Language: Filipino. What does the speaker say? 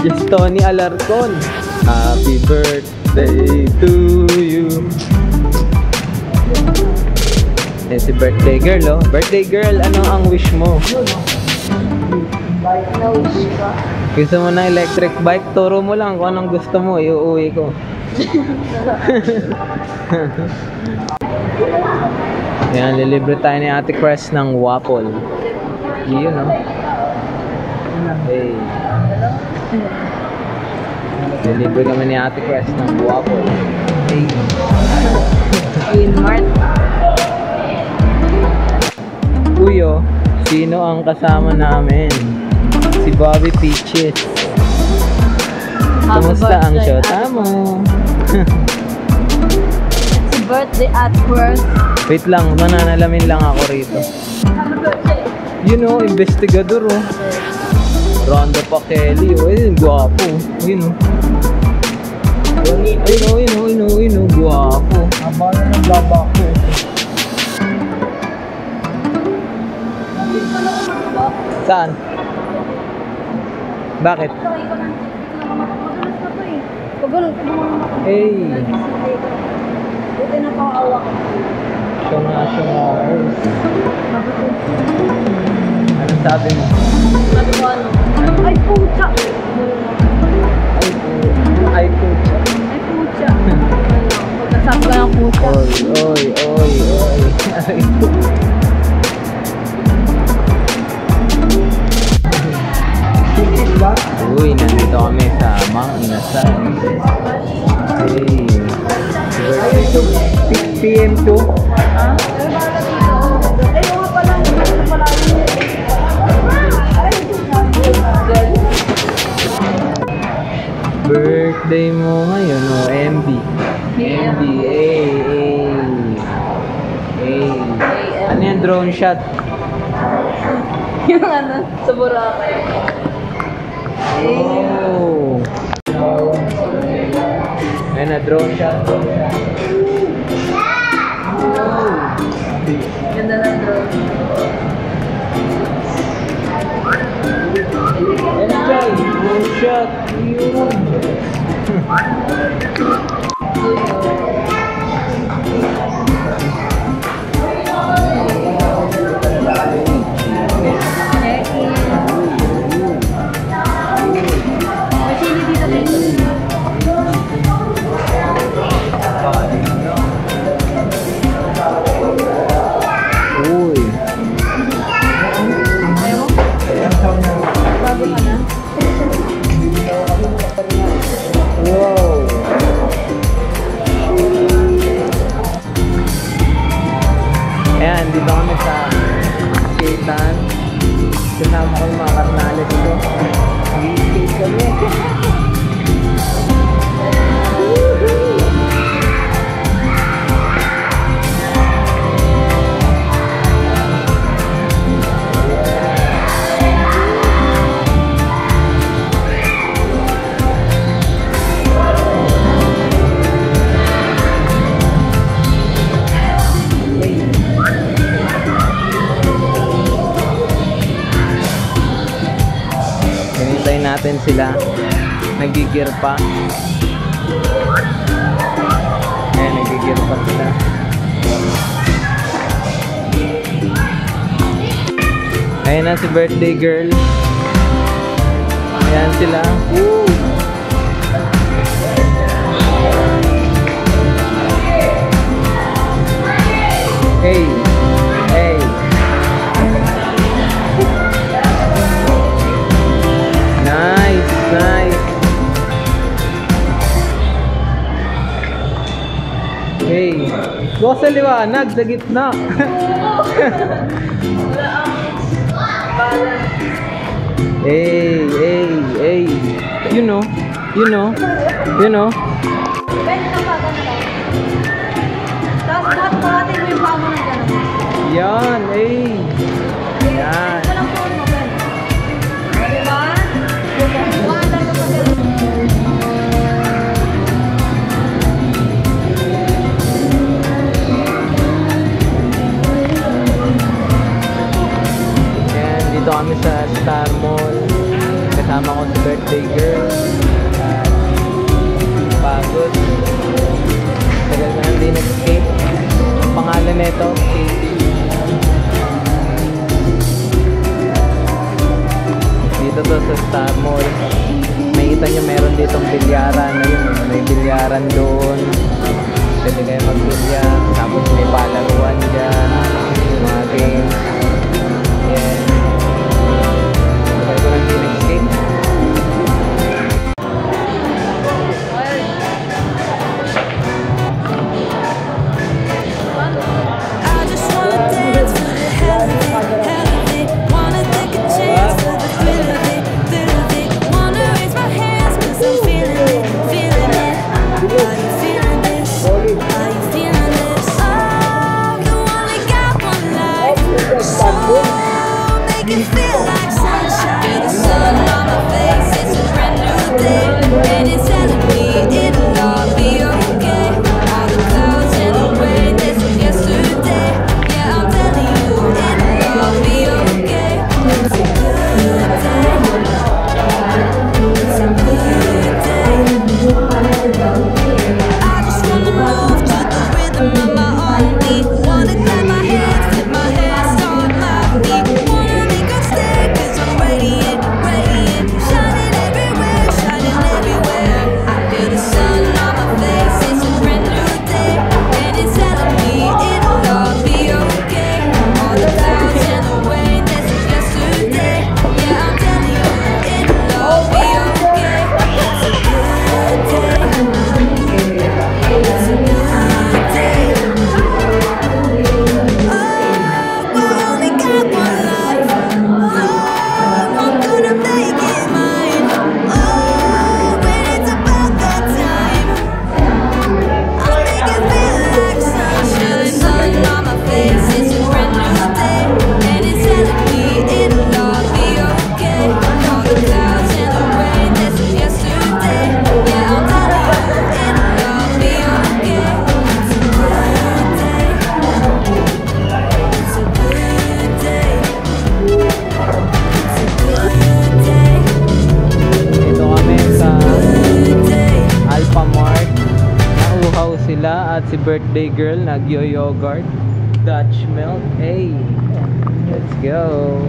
Just Tony Alarcon. Happy birthday to you. Eh, si birthday girl, oh. Birthday girl, ano ang wish mo? Na-wish ka? Gusto mo ng electric bike? Turo mo lang kung anong gusto mo. Iuuwi ko. Yan, lilibre tayo ni Ate Cres ng waffle. Yun, no? Hey. Lilibre kami ni Ate Cres ng waffle. Hey. Winmart. Kuyo, sino ang kasama namin? Si Bobby Peaches. Kumusta ang shota mo? It's birthday at work. Wait lang, mananalamin lang ako rito. You know, investigador, oh. Rhonda pa Kelly, oh. Eh, guwapo. You know. Guwapo. Abala ng baba ko. Saan? Bakit? Hey! Buti na pang-awa ko. Syong-syong. Anong sabi mo? Sabi ko ano? Ay, pucha! Ay, pucha. Ay, pucha. Pagkasabi ka ng pucha. Oy. Ay, pucha. Uy, nandito kami sa Mang Inasal. Hey. Birthday to 6 PM to? Ha? Ay, nga pala. Birthday mo ngayon, oh, MB. MB, Ano yan, drone shot? Yung ano, sa Boracay. Oh. Ayan na, drone shot. Ganda ng drone. Enjoy! Drone shot! Yun! Dito kami sa skatean. Kasama ko yung mga karnales dito. Skate kami. Natin sila nagigir pa. Ayan, nagigir pa sila. Ayan na si birthday girl. Ayan sila. Woo! Hey! Nice. Hey, huwag sa liwanag, sa gitna. Hey. You know. Pwede na pa, gano'n lang. Tapos lahat po natin mo yung pamo na gano'n. Yan, Yan. Ito lang po mo, Ben. Diba? Wala ka pa gano'n. Dito kami sa Star Mall. Kasama ko si birthday girl. nito, dito to sa Star Mall. Makikita nyo meron ditong bilyaran. Ayun, may bilyaran doon. Pwede kayo mag-bilyar. Tapos may palaruan dyan. Mga games. Yan. Pwede ko lang din nag-skate. I just wanna dance for the hell of it. Wanna take a chance for the thrill of it. Wanna raise my hands 'cause I'm feeling it. Are you feeling this? Are you feeling this? Oh, you only got one life, so make it feel like sunshine. Feel the sun on my face, it's a brand new day, and it's telling me it'll all be okay. All the clouds and the rain, this was yesterday. Yeah, I'm telling you, it'll all be okay. It's a good day. It's a good day. I just wanna move to the rhythm of my heartbeat. Wanna clap my hands, flip my hair, start my feet. Wanna make us stay 'cause I'm radiant, radiant. Shining everywhere, shining everywhere. I feel the sun on my face, it's a brand new day, and it's telling me it'll all be okay. All the clouds and the rain, this was yesterday. Yeah, I'm telling you, it'll all be okay. It's a good day. It's a good day. Oh, we only got one life. Oh, I'm gonna make it mine. Oh, when it's about that time, I'll make it feel like sunshine. Sun on my face, it's a brand new day, and it's telling me it'll all be okay. All the clouds and the rain, this was yesterday. Yeah, I'm telling you, it'll all be okay. It's a good day. It's a good day. It's a good day. Dito kami sa Good day. Alpha Mart. Nauhaw sila at si birthday girl nag-yo-yogurt. Dutch milk. Hey! Let's go!